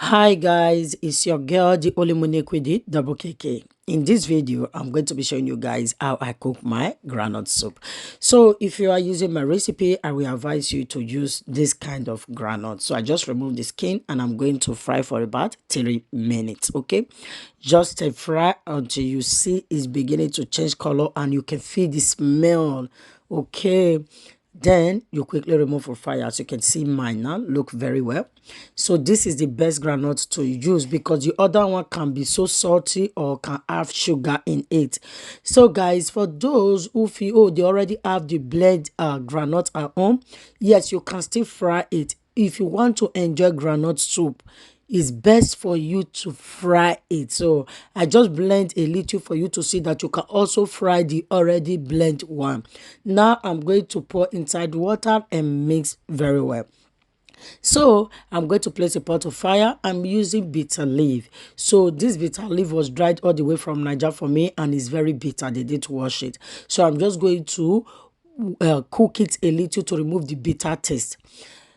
Hi guys, it's your girl the Olimunique with it, Double KK. In this video, I'm going to be showing you guys how I cook my groundnut soup. So if you are using my recipe, I will advise you to use this kind of groundnut. So I just remove the skin and I'm going to fry for about 3 minutes. Okay, just a fry until you see it's beginning to change color and you can feel the smell. Okay, then you quickly remove from fire. As you can see, mine now look very well. So this is the best groundnut to use because the other one can be so salty or can have sugar in it. So guys, for those who feel they already have the blend groundnut at home, yes, you can still fry it. If you want to enjoy groundnut soup, it's best for you to fry it. So I just blend a little for you to see that you can also fry the already blend one. Now I'm going to pour inside water and mix very well. So I'm going to place a pot of fire. I'm using bitter leaf. So this bitter leaf was dried all the way from Niger for me and it's very bitter. They did wash it. So I'm just going to cook it a little to remove the bitter taste.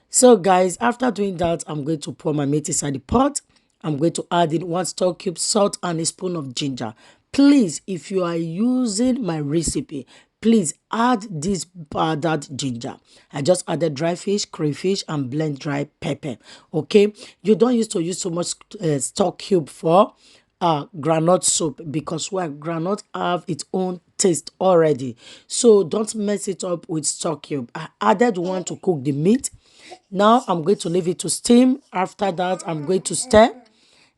So guys, after doing that, I'm going to pour my meat inside the pot. I'm going to add in 1 stock cube salt and a spoon of ginger. Please, if you are using my recipe, please add this powdered ginger. I just added dry fish, crayfish, and blend dry pepper. Okay, you don't use to use so much stock cube for granite soup because well, granite have its own taste already, so don't mess it up with stock cube. I added one to cook the meat. Now I'm going to leave it to steam. After that, I'm going to stir,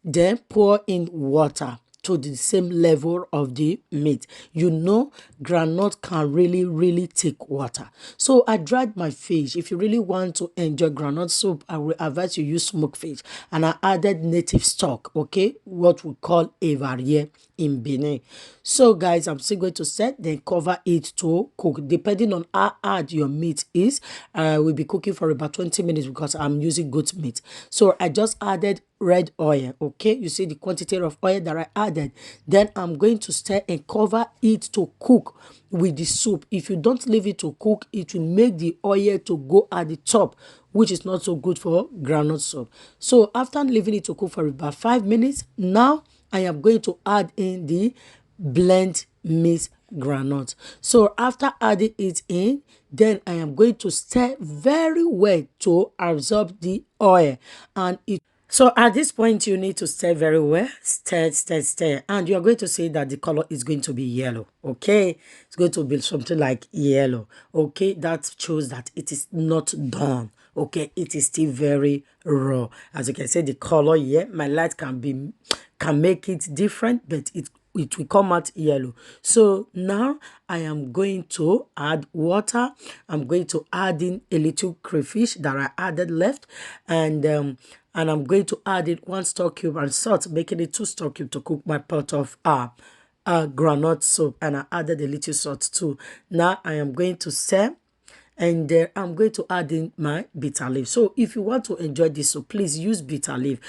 then pour in water to the same level of the meat. You know, groundnut can really take water. So I dried my fish. If you really want to enjoy groundnut soup, I will advise you use smoked fish. And I added native stock, okay, what we call avarié in Benin. So guys, I'm still going to set, then cover it to cook. Depending on how hard your meat is, I will be cooking for about 20 minutes because I'm using goat meat. So I just added red oil. Okay, you see the quantity of oil that I added. Then I'm going to stir and cover it to cook with the soup. If you don't leave it to cook, it will make the oil to go at the top, which is not so good for groundnut soup. So after leaving it to cook for about 5 minutes, now I am going to add in the blend mixed groundnut. So after adding it in, then I am going to stir very well to absorb the oil and it. So at this point, you need to stir very well. Stir. And you're going to see that the color is going to be yellow. Okay. It's going to be something like yellow. Okay. That shows that it is not done. Okay. It is still very raw. As you can see, the color here, my light can make it different, but it will come out yellow. So now I am going to add water. I'm going to add in a little crayfish that I added left, and I'm going to add in 1 stock cube and salt, making it 2 stock cube to cook my pot of groundnut soup. And I added a little salt too. Now I am going to stir, and I'm going to add in my bitter leaf. So if you want to enjoy this soup, please use bitter leaf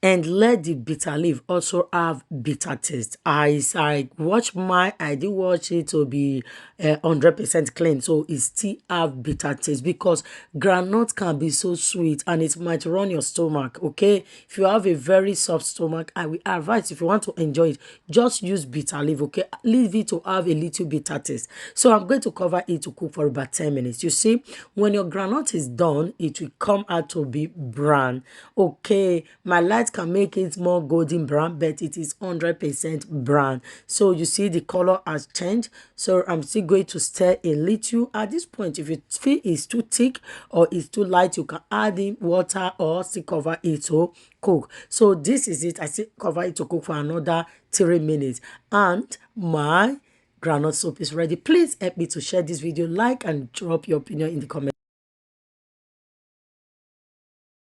and let the bitter leaf also have bitter taste. I watch my, I did watch it to be 100% clean, so it still have bitter taste because groundnut can be so sweet and it might run your stomach. Okay, if you have a very soft stomach, I will advise, if you want to enjoy it, just use bitter leaf. Okay, leave it to have a little bitter taste. So I'm going to cover it to cook for about 10 minutes. You see, when your groundnut is done, it will come out to be brown. Okay, my light can make it more golden brown, but it is 100% brown. So you see the color has changed. So I'm still going to stir a little. At this point, if you feel it's too thick or it's too light, you can add in water or still cover it to cook. So this is it. I still cover it to cook for another 3 minutes, and my groundnut soup is ready. Please help me to share this video, like, and drop your opinion in the comment